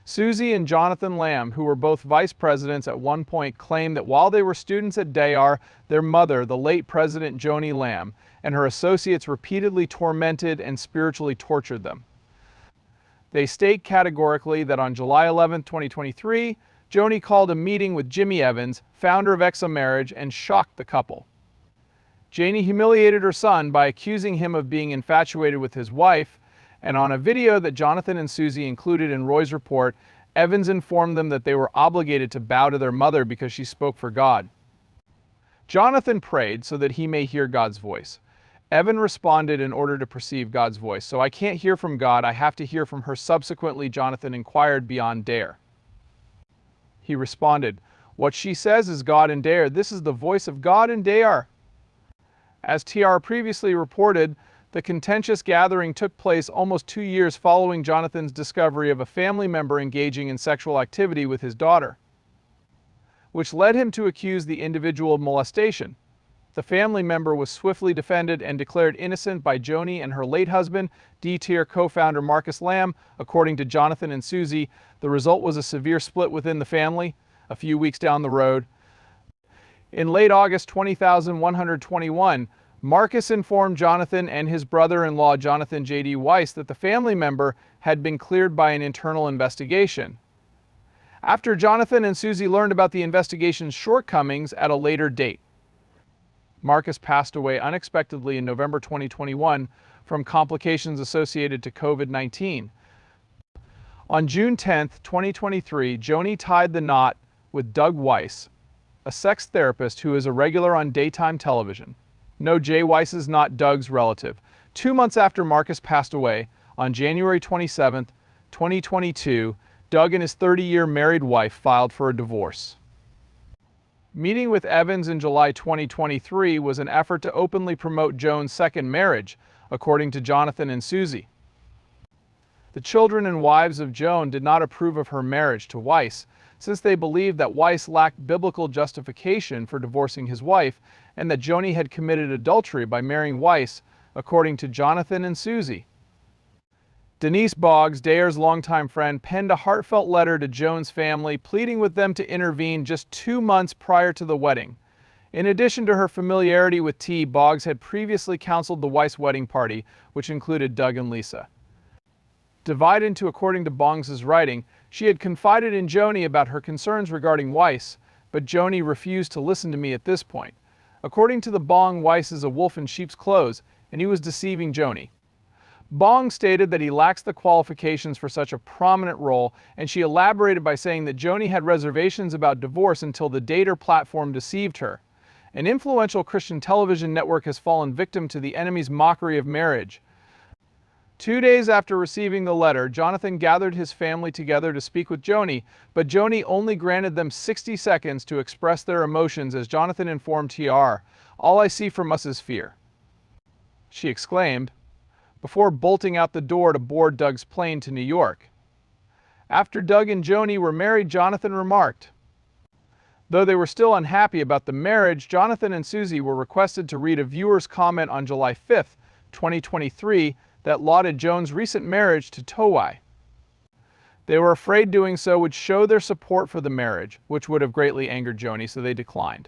Suzy and Jonathan Lamb, who were both vice presidents at one point, claimed that while they were students at Daystar, their mother, the late President Joanie Lamb, and her associates repeatedly tormented and spiritually tortured them. They state categorically that on July 11, 2023, Joni called a meeting with Jimmy Evans, founder of Exa Marriage, and shocked the couple. Janie humiliated her son by accusing him of being infatuated with his wife, and on a video that Jonathan and Susie included in Roy's report, Evans informed them that they were obligated to bow to their mother because she spoke for God. Jonathan prayed so that he may hear God's voice. Evan responded in order to perceive God's voice. So I can't hear from God, I have to hear from her. Subsequently, Jonathan inquired beyond dare. He responded, "What she says is God and dare. This is the voice of God and dare." As TR previously reported, the contentious gathering took place almost 2 years following Jonathan's discovery of a family member engaging in sexual activity with his daughter, which led him to accuse the individual of molestation. The family member was swiftly defended and declared innocent by Joni and her late husband, D-Tier co-founder Marcus Lamb. According to Jonathan and Susie, the result was a severe split within the family a few weeks down the road. In late August 2121, Marcus informed Jonathan and his brother-in-law Jonathan J.D. Weiss that the family member had been cleared by an internal investigation. After Jonathan and Susie learned about the investigation's shortcomings at a later date, Marcus passed away unexpectedly in November 2021 from complications associated to COVID-19. On June 10, 2023, Joni tied the knot with Doug Weiss, a sex therapist who is a regular on daytime television. No, Jay Weiss is not Doug's relative. 2 months after Marcus passed away, on January 27, 2022, Doug and his 30-year married wife filed for a divorce. Meeting with Evans in July 2023 was an effort to openly promote Joan's second marriage, according to Jonathan and Susie. The children and wives of Joan did not approve of her marriage to Weiss, since they believed that Weiss lacked biblical justification for divorcing his wife and that Joni had committed adultery by marrying Weiss, according to Jonathan and Susie. Denise Boggs, Daystar's longtime friend, penned a heartfelt letter to Joan's family, pleading with them to intervene just 2 months prior to the wedding. In addition to her familiarity with T, Boggs had previously counseled the Weiss wedding party, which included Doug and Lisa. Divided into, according to Boggs' writing, she had confided in Joni about her concerns regarding Weiss, but Joni refused to listen to me at this point. According to the Bong, Weiss is a wolf in sheep's clothes, and he was deceiving Joni. Bong stated that he lacks the qualifications for such a prominent role, and she elaborated by saying that Joni had reservations about divorce until the Daystar platform deceived her. An influential Christian television network has fallen victim to the enemy's mockery of marriage. 2 days after receiving the letter, Jonathan gathered his family together to speak with Joni, but Joni only granted them 60 seconds to express their emotions as Jonathan informed TR, "All I see from us is fear," she exclaimed, before bolting out the door to board Doug's plane to New York. After Doug and Joni were married, Jonathan remarked, though they were still unhappy about the marriage, Jonathan and Susie were requested to read a viewer's comment on July 5, 2023, that lauded Joan's recent marriage to Towai. They were afraid doing so would show their support for the marriage, which would have greatly angered Joni, so they declined.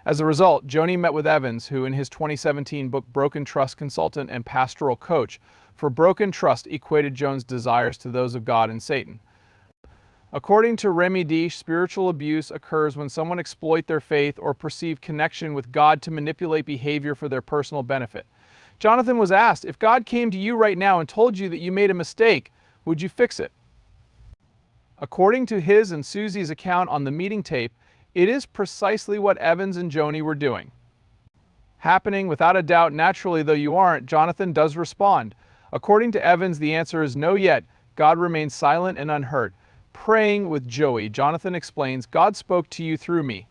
As a result, Joni met with Evans, who in his 2017 book Broken Trust consultant and pastoral coach, for broken trust equated Joan's desires to those of God and Satan. According to Remy D, spiritual abuse occurs when someone exploits their faith or perceived connection with God to manipulate behavior for their personal benefit. Jonathan was asked, if God came to you right now and told you that you made a mistake, would you fix it? According to his and Susie's account on the meeting tape, it is precisely what Evans and Joni were doing. Happening without a doubt naturally though you aren't, Jonathan does respond. According to Evans, the answer is no yet. God remains silent and unheard. Praying with Joey, Jonathan explains, God spoke to you through me.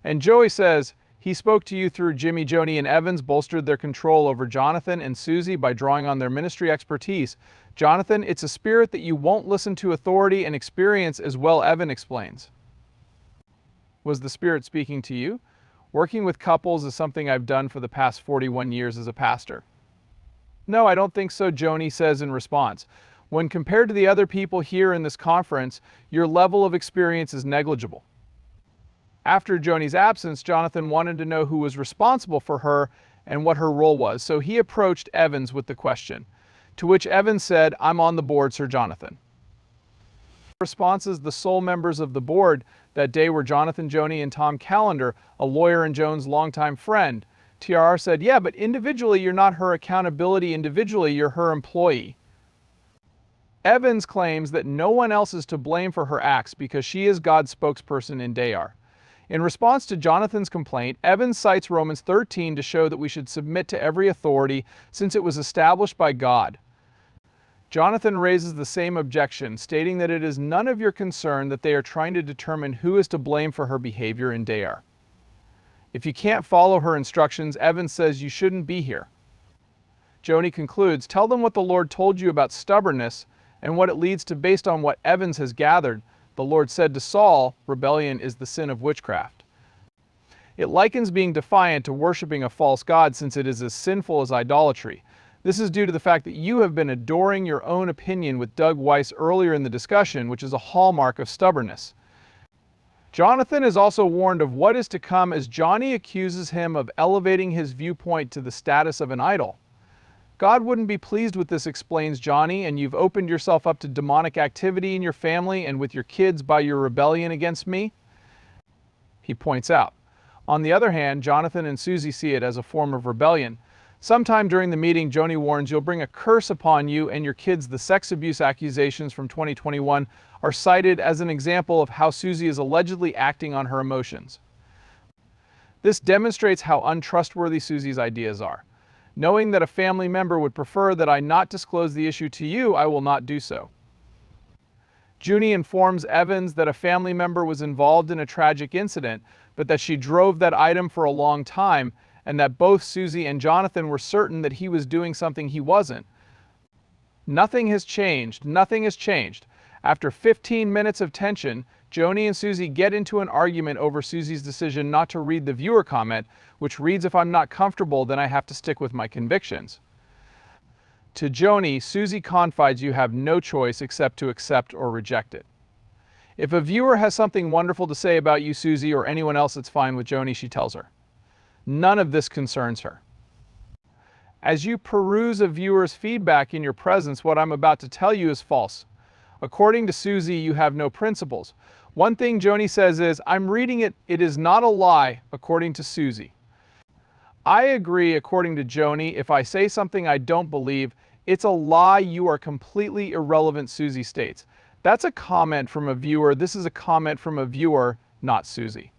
And Joey says, he spoke to you through Jimmy. Joni and Evans bolstered their control over Jonathan and Susie by drawing on their ministry expertise. Jonathan, it's a spirit that you won't listen to authority and experience as well, Evan explains. Was the Spirit speaking to you? Working with couples is something I've done for the past 41 years as a pastor. No, I don't think so, Joni says in response. When compared to the other people here in this conference, your level of experience is negligible. After Joni's absence, Jonathan wanted to know who was responsible for her and what her role was, so he approached Evans with the question, to which Evans said, "I'm on the board, Sir Jonathan." Responses the sole members of the board that day were Jonathan, Joni, and Tom Callender, a lawyer and Joan's longtime friend. TRR said, "Yeah, but individually you're not her accountability. Individually you're her employee." Evans claims that no one else is to blame for her acts because she is God's spokesperson in Daystar. In response to Jonathan's complaint, Evans cites Romans 13 to show that we should submit to every authority since it was established by God. Jonathan raises the same objection, stating that it is none of your concern that they are trying to determine who is to blame for her behavior in Daystar. If you can't follow her instructions, Evans says you shouldn't be here. Joni concludes, "Tell them what the Lord told you about stubbornness and what it leads to based on what Evans has gathered. The Lord said to Saul, rebellion is the sin of witchcraft." It likens being defiant to worshiping a false god since it is as sinful as idolatry. This is due to the fact that you have been adoring your own opinion with Doug Weiss earlier in the discussion, which is a hallmark of stubbornness. Jonathan is also warned of what is to come as Joni accuses him of elevating his viewpoint to the status of an idol. God wouldn't be pleased with this, explains Joni, and you've opened yourself up to demonic activity in your family and with your kids by your rebellion against me, he points out. On the other hand, Jonathan and Susie see it as a form of rebellion. Sometime during the meeting, Joni warns, "You'll bring a curse upon you and your kids." The sex abuse accusations from 2021 are cited as an example of how Susie is allegedly acting on her emotions. This demonstrates how untrustworthy Susie's ideas are. Knowing that a family member would prefer that I not disclose the issue to you, I will not do so. Joni informs Evans that a family member was involved in a tragic incident, but that she drove that item for a long time, and that both Susie and Jonathan were certain that he was doing something he wasn't. Nothing has changed. Nothing has changed. After 15 minutes of tension, Joni and Susie get into an argument over Susie's decision not to read the viewer comment, which reads, "If I'm not comfortable, then I have to stick with my convictions." To Joni, Susie confides you have no choice except to accept or reject it. If a viewer has something wonderful to say about you, Susie, or anyone else, it's fine with Joni, she tells her. None of this concerns her. As you peruse a viewer's feedback in your presence, what I'm about to tell you is false. According to Susie, you have no principles. One thing Joni says is, "I'm reading it, it is not a lie," according to Susie. I agree, according to Joni, if I say something I don't believe, it's a lie, you are completely irrelevant, Susie states. That's a comment from a viewer. This is a comment from a viewer, not Susie.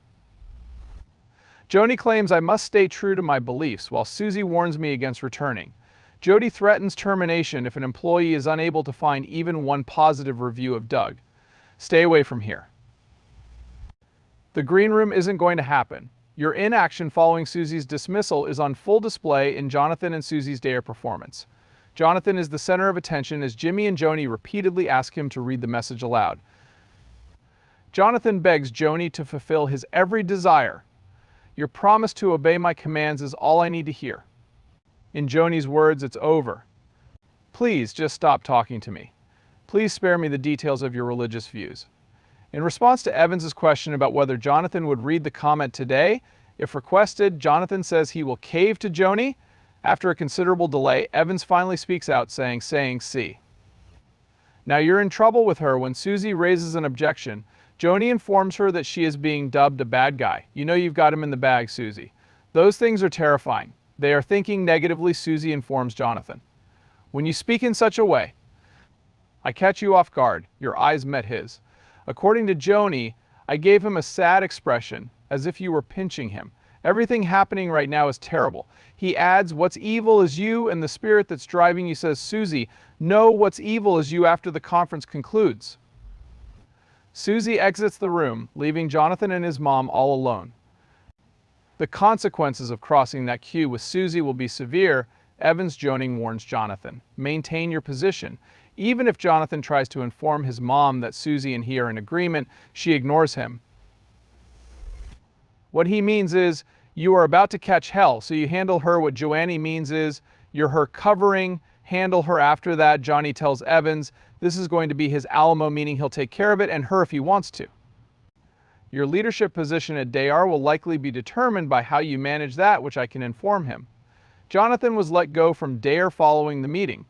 Joni claims I must stay true to my beliefs, while Susie warns me against returning. Joni threatens termination if an employee is unable to find even one positive review of Doug. Stay away from here. The green room isn't going to happen. Your inaction following Susie's dismissal is on full display in Jonathan and Susie's Daystar performance. Jonathan is the center of attention as Jimmy and Joni repeatedly ask him to read the message aloud. Jonathan begs Joni to fulfill his every desire. Your promise to obey my commands is all I need to hear. In Joni's words, it's over. Please just stop talking to me. Please spare me the details of your religious views. In response to Evans's question about whether Jonathan would read the comment today, if requested, Jonathan says he will cave to Joni. After a considerable delay, Evans finally speaks out, saying, "See." Now you're in trouble with her when Susie raises an objection. Joni informs her that she is being dubbed a bad guy. You know you've got him in the bag, Susie. Those things are terrifying. They are thinking negatively, Susie informs Jonathan. When you speak in such a way, I catch you off guard. Your eyes met his. According to Joni, I gave him a sad expression, as if you were pinching him. Everything happening right now is terrible. He adds, what's evil is you and the spirit that's driving you, says Susie. No, what's evil is you after the conference concludes. Susie exits the room, leaving Jonathan and his mom all alone. The consequences of crossing that queue with Susie will be severe. Evans Joni warns Jonathan. Maintain your position. Even if Jonathan tries to inform his mom that Susie and he are in agreement, she ignores him. What he means is, you are about to catch hell, so you handle her. What Joanie means is, you're her covering, handle her after that. Johnny tells Evans this is going to be his Alamo, meaning he'll take care of it and her if he wants to. Your leadership position at Daystar will likely be determined by how you manage that, which I can inform him. Jonathan was let go from Daystar following the meeting.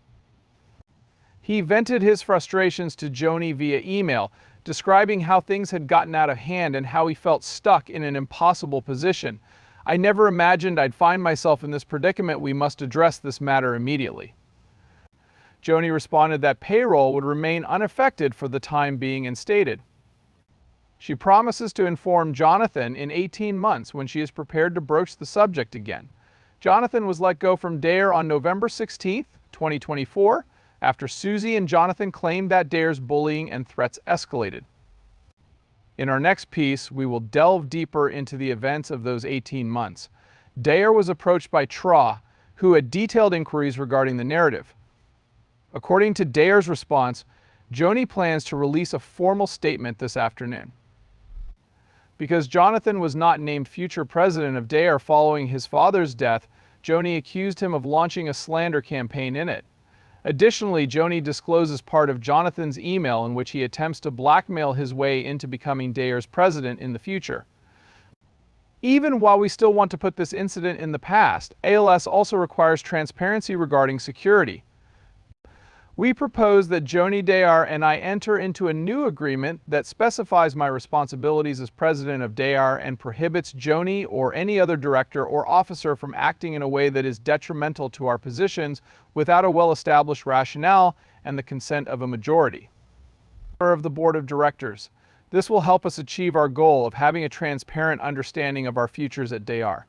He vented his frustrations to Joni via email, describing how things had gotten out of hand and how he felt stuck in an impossible position. I never imagined I'd find myself in this predicament. We must address this matter immediately. Joni responded that payroll would remain unaffected for the time being and stated, she promises to inform Jonathan in 18 months when she is prepared to broach the subject again. Jonathan was let go from Daystar on November 16, 2024, after Suzy and Jonathan claimed that Daystar's bullying and threats escalated. In our next piece, we will delve deeper into the events of those 18 months. Daystar was approached by Tra, who had detailed inquiries regarding the narrative. According to Daystar's response, Joni plans to release a formal statement this afternoon. Because Jonathan was not named future president of Daystar following his father's death, Joni accused him of launching a slander campaign in it. Additionally, Joni discloses part of Jonathan's email in which he attempts to blackmail his way into becoming Daystar's president in the future. Even while we still want to put this incident in the past, ALS also requires transparency regarding security. We propose that Joni Daystar and I enter into a new agreement that specifies my responsibilities as president of Daystar and prohibits Joni or any other director or officer from acting in a way that is detrimental to our positions without a well-established rationale and the consent of a majority of the board of directors. This will help us achieve our goal of having a transparent understanding of our futures at Daystar.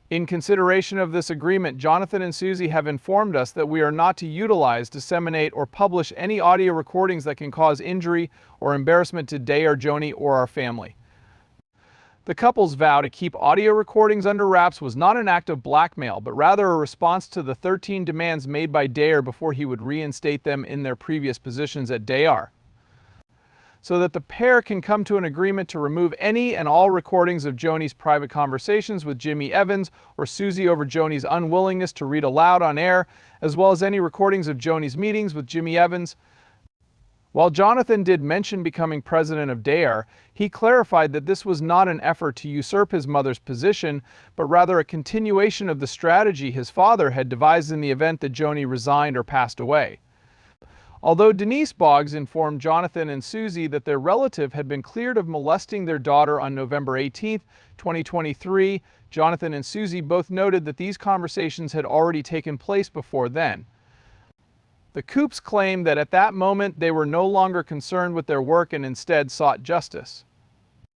In consideration of this agreement, Jonathan and Susie have informed us that we are not to utilize, disseminate, or publish any audio recordings that can cause injury or embarrassment to Daystar, Joni, or our family. The couple's vow to keep audio recordings under wraps was not an act of blackmail, but rather a response to the 13 demands made by Daystar before he would reinstate them in their previous positions at Daystar, so that the pair can come to an agreement to remove any and all recordings of Joni's private conversations with Jimmy Evans or Suzy over Joni's unwillingness to read aloud on air, as well as any recordings of Joni's meetings with Jimmy Evans. While Jonathan did mention becoming president of Daystar, he clarified that this was not an effort to usurp his mother's position, but rather a continuation of the strategy his father had devised in the event that Joni resigned or passed away. Although Denise Boggs informed Jonathan and Suzy that their relative had been cleared of molesting their daughter on November 18, 2023, Jonathan and Suzy both noted that these conversations had already taken place before then. The Coops claimed that at that moment they were no longer concerned with their work and instead sought justice.